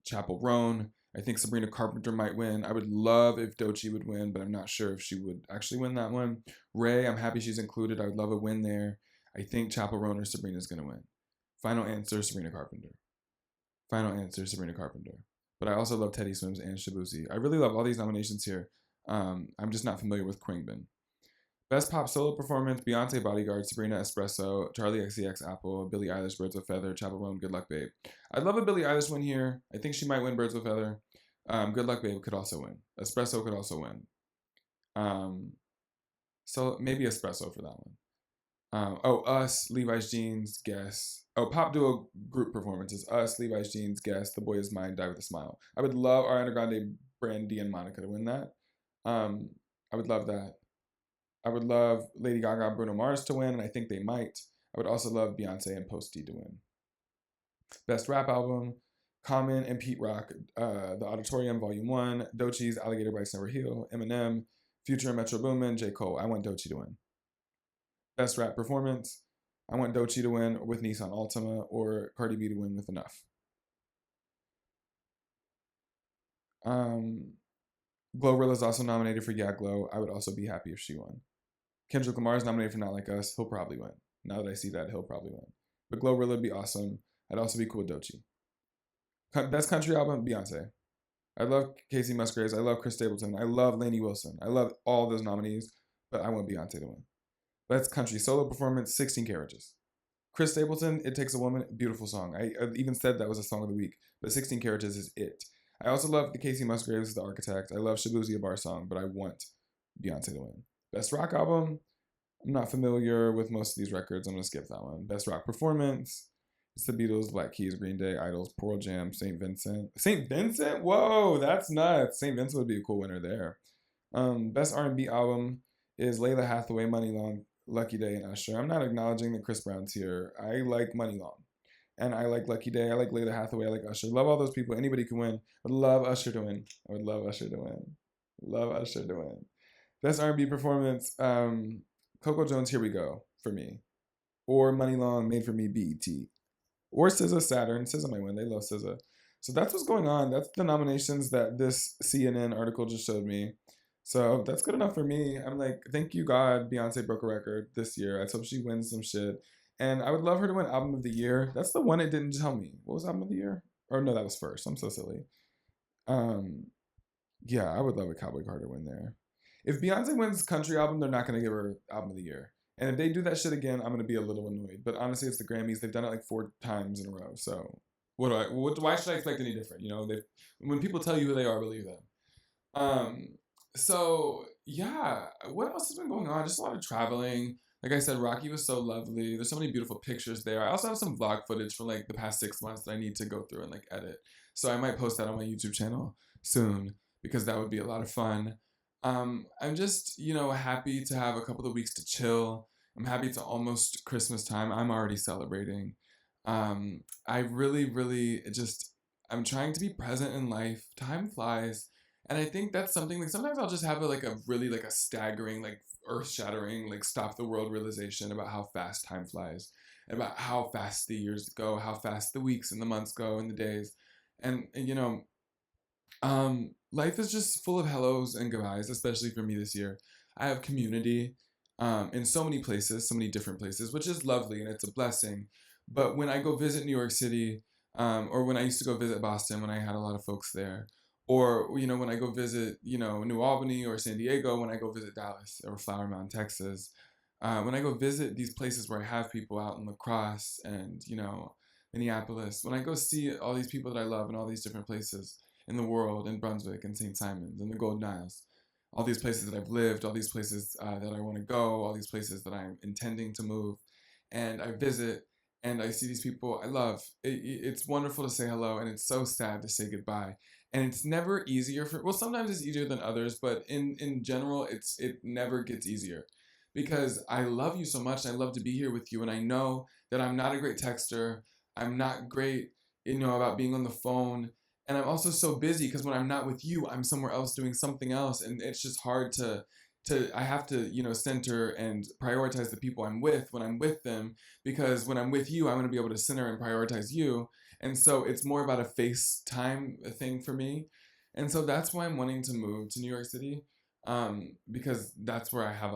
Chaperone. I think Sabrina Carpenter might win. I would love if Doechii would win, but I'm not sure if she would actually win that one. Ray, I'm happy she's included. I would love a win there. I think Chaperone or Sabrina's going to win. Final answer, Sabrina Carpenter. Final answer, Sabrina Carpenter. But I also love Teddy Swims and Shabuzi. I really love all these nominations here. I'm just not familiar with Kruangbin. Best Pop Solo Performance, Beyonce Bodyguard, Sabrina Espresso, Charlie XCX Apple, Billie Eilish Birds of a Feather, Chaperone Good Luck Babe. I'd love a Billie Eilish win here. I think she might win Birds of a Feather. Good Luck Babe could also win. Espresso could also win. So maybe Espresso for that one. Us, Levi's Jeans, Guess. Pop duo group performances. Us, Levi's Jeans, Guess, The Boy Is Mine, Die With a Smile. I would love Ariana Grande, Brandy, and Monica to win that. I would love that. I would love Lady Gaga, Bruno Mars to win, and I think they might. I would also love Beyonce and Posty to win. Best Rap Album, Common and Pete Rock, The Auditorium, Volume 1, Doechii's Alligator Bites Never Heal, Eminem, Future and Metro Boomin, J. Cole. I want Doechii to win. Best Rap Performance, I want Doechii to win with Nissan Altima or Cardi B to win with Enough. Glorilla's also nominated for Yeah Glow. I would also be happy if she won. Kendrick Lamar is nominated for Not Like Us. He'll probably win. Now that I see that, he'll probably win. But Glorilla would be awesome. I'd also be cool with Doechii. Best Country Album, Beyonce. I love Casey Musgraves. I love Chris Stapleton. I love Lainey Wilson. I love all those nominees, but I want Beyonce to win. Best Country Solo Performance, 16 Carriages. Chris Stapleton, It Takes a Woman, beautiful song. I even said that was a song of the week, but 16 Carriages is it. I also love the Casey Musgraves, The Architect. I love Shabuzi, a bar song, but I want Beyonce to win. Best Rock Album, I'm not familiar with most of these records. I'm going to skip that one. Best Rock Performance, it's the Beatles, Black Keys, Green Day, Idols, Pearl Jam, St. Vincent. St. Vincent? Whoa, that's nuts. St. Vincent would be a cool winner there. Best R&B Album is Layla Hathaway, Money Long, Lucky Day, and Usher. I'm not acknowledging that Chris Brown's here. I like Money Long. And I like Lucky Day. I like Layla Hathaway. I like Usher. Love all those people. Anybody can win. I would love Usher to win. I would love Usher to win. Love Usher to win. Best R&B Performance, Coco Jones, Here We Go, for me. Or Money Long, Made for Me, BET. Or SZA, Saturn. SZA might win. They love SZA. So that's what's going on. That's the nominations that this CNN article just showed me. So that's good enough for me. I'm like, thank you, God. Beyonce broke a record this year. I hope she wins some shit. And I would love her to win Album of the Year. That's the one it didn't tell me. What was Album of the Year? Or no, that was first. I'm so silly. Yeah, I would love a Cowboy Carter win there. If Beyonce wins Country Album, they're not going to give her Album of the Year. And if they do that shit again, I'm going to be a little annoyed. But honestly, it's the Grammys. They've done it like 4 times in a row. So why should I expect any different? You know, when people tell you who they are, believe them. So yeah, what else has been going on? Just a lot of traveling. Like I said, Rocky was so lovely. There's so many beautiful pictures there. I also have some vlog footage from like the past 6 months that I need to go through and like edit. So I might post that on my YouTube channel soon because that would be a lot of fun. I'm just, happy to have a couple of weeks to chill. I'm happy to almost Christmas time. I'm already celebrating. I really, really I'm trying to be present in life. Time flies. And I think that's something like sometimes I'll just have a really like a staggering, like earth-shattering, like stop the world realization about how fast time flies, and about how fast the years go, how fast the weeks and the months go and the days. And life is just full of hellos and goodbyes, especially for me this year. I have community in so many places, so many different places, which is lovely and it's a blessing. But when I go visit New York City, or when I used to go visit Boston when I had a lot of folks there, or, when I go visit, New Albany or San Diego, when I go visit Dallas or Flower Mound, Texas, when I go visit these places where I have people out in La Crosse and, Minneapolis, when I go see all these people that I love in all these different places in the world, in Brunswick and St. Simons and the Golden Isles, all these places that I've lived, all these places that I want to go, all these places that I'm intending to move, and I visit and I see these people I love. It's wonderful to say hello, and it's so sad to say goodbye. And it's never easier for, well, sometimes it's easier than others, but in general, it never gets easier because I love you so much and I love to be here with you. And I know that I'm not a great texter. I'm not great, about being on the phone. And I'm also so busy because when I'm not with you, I'm somewhere else doing something else. And it's just hard I have to, center and prioritize the people I'm with when I'm with them, because when I'm with you, I'm going to be able to center and prioritize you. And so it's more about a FaceTime thing for me. And so that's why I'm wanting to move to New York City, because that's where I have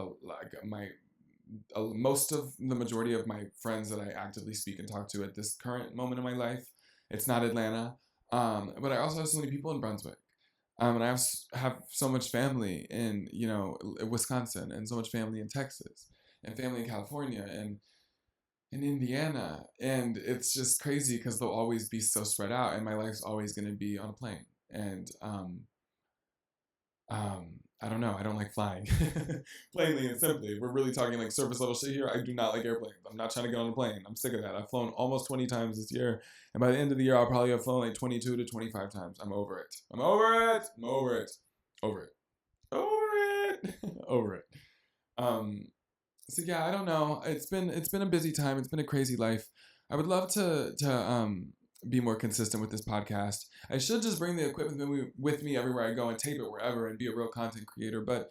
most of the majority of my friends that I actively speak and talk to at this current moment in my life. It's not Atlanta, but I also have so many people in Brunswick. And I have so much family in, Wisconsin, and so much family in Texas, and family in California, and in Indiana. And it's just crazy because they'll always be so spread out, and my life's always going to be on a plane. And I don't know. I don't like flying. Plainly and simply. We're really talking like surface level shit here. I do not like airplanes. I'm not trying to get on a plane. I'm sick of that. I've flown almost 20 times this year. And by the end of the year, I'll probably have flown like 22 to 25 times. I'm over it. I'm over it. I'm over it. Over it. Over it. Over it. Um, so yeah, I don't know. It's been a busy time. It's been a crazy life. I would love to be more consistent with this podcast. I should just bring the equipment with me everywhere I go and tape it wherever and be a real content creator. But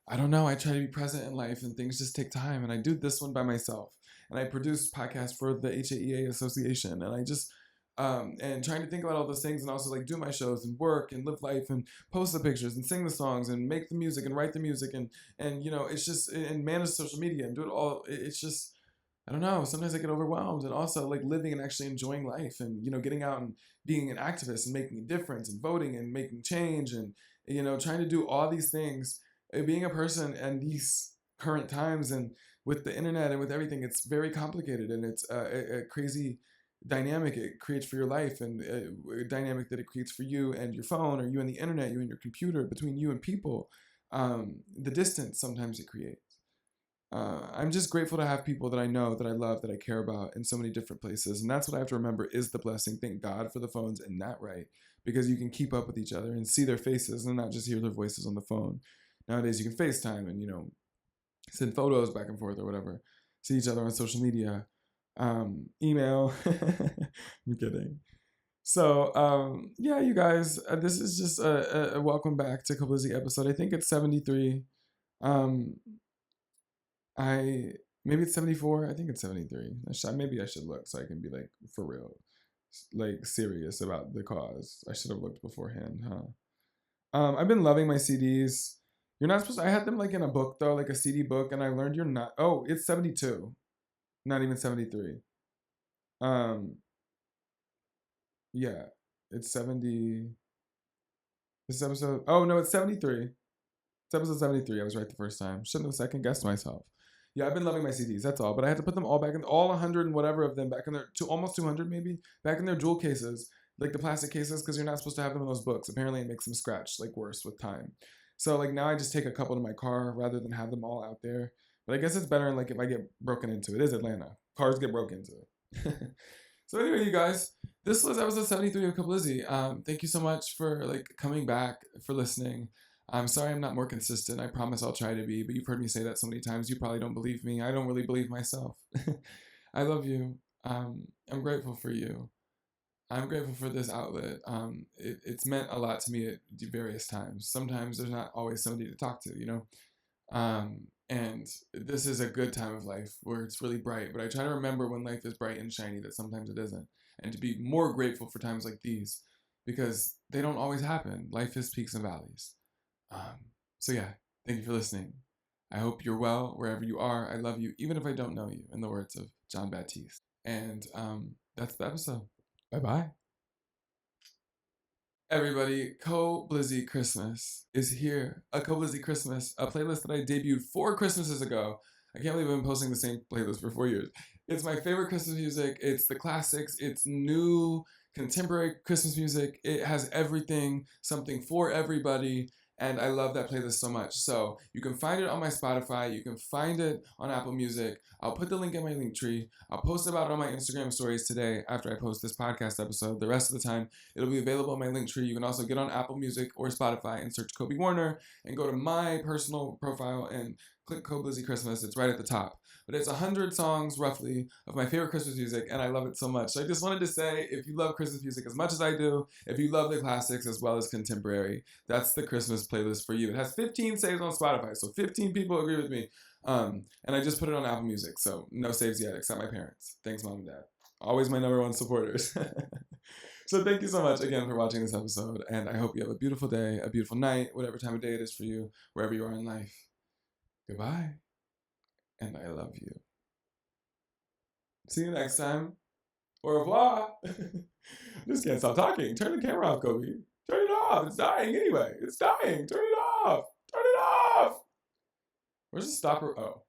I don't know. I try to be present in life, and things just take time. And I do this one by myself. And I produce podcasts for the HAEA Association. And I just and trying to think about all those things, and also like do my shows and work and live life and post the pictures and sing the songs and make the music and write the music and it's just, and manage social media and do it all. It's just, I don't know. Sometimes I get overwhelmed, and also like living and actually enjoying life, and getting out and being an activist and making a difference and voting and making change, and trying to do all these things. Being a person and these current times, and with the internet and with everything, it's very complicated, and it's a crazy dynamic it creates for your life, and a dynamic that it creates for you and your phone, or you and the internet, you and your computer, between you and people. The distance sometimes it creates. I'm just grateful to have people that I know, that I love, that I care about in so many different places. And that's what I have to remember is the blessing. Thank God for the phones in that right, because you can keep up with each other and see their faces and not just hear their voices on the phone. Nowadays, you can FaceTime and, send photos back and forth or whatever, see each other on social media, email. I'm kidding. So, yeah, you guys, this is just a welcome back to Koblizzy episode. I think it's 73. Um, I maybe it's 74. I think it's 73. Maybe I should look so I can be like for real, like serious about the cause. I should have looked beforehand, huh? I've been loving my CDs. You're not supposed to, I had them like in a book though, like a CD book, and I learned you're not. Oh, it's 72, not even 73. Um, yeah, it's 70. This is episode. Oh no, it's 73. It's episode 73. I was right the first time. Shouldn't have second guessed myself. Yeah, I've been loving my CDs. That's all. But I had to put them all back in, all 100 and whatever of them back in their, almost 200 maybe, back in their jewel cases, like the plastic cases, because you're not supposed to have them in those books. Apparently, it makes them scratch like worse with time. So like now I just take a couple to my car rather than have them all out there. But I guess it's better like if I get broken into. It is Atlanta. Cars get broken into. So anyway, you guys, this was episode 73 of Koblizzy. Thank you so much for like coming back, for listening. I'm sorry I'm not more consistent. I promise I'll try to be, but you've heard me say that so many times. You probably don't believe me. I don't really believe myself. I love you. I'm grateful for you. I'm grateful for this outlet. It's meant a lot to me at various times. Sometimes there's not always somebody to talk to. And this is a good time of life where it's really bright. But I try to remember when life is bright and shiny that sometimes it isn't. And to be more grateful for times like these, because they don't always happen. Life is peaks and valleys. So yeah, thank you for listening. I hope you're well wherever you are. I love you, even if I don't know you, in the words of John Baptiste. And that's the episode. Bye bye. Everybody, Koblizzy Christmas is here. A Koblizzy Christmas, a playlist that I debuted 4 Christmases ago. I can't believe I've been posting the same playlist for 4 years. It's my favorite Christmas music. It's the classics. It's new contemporary Christmas music. It has everything, something for everybody. And I love that playlist so much. So you can find it on my Spotify. You can find it on Apple Music. I'll put the link in my link tree. I'll post about it on my Instagram stories today after I post this podcast episode. The rest of the time, it'll be available on my link tree. You can also get on Apple Music or Spotify and search Kobe Warner and go to my personal profile and click Koblizzy Christmas. It's right at the top. But it's 100 songs, roughly, of my favorite Christmas music, and I love it so much. So I just wanted to say, if you love Christmas music as much as I do, if you love the classics as well as contemporary, that's the Christmas playlist for you. It has 15 saves on Spotify, so 15 people agree with me. And I just put it on Apple Music, so no saves yet, except my parents. Thanks, Mom and Dad. Always my #1 supporters. So thank you so much again for watching this episode, and I hope you have a beautiful day, a beautiful night, whatever time of day it is for you, wherever you are in life. Goodbye, and I love you. See you next time. Au revoir. I just can't stop talking. Turn the camera off, Kobe. Turn it off. It's dying anyway. It's dying. Turn it off. Turn it off. Where's the stopper? Oh.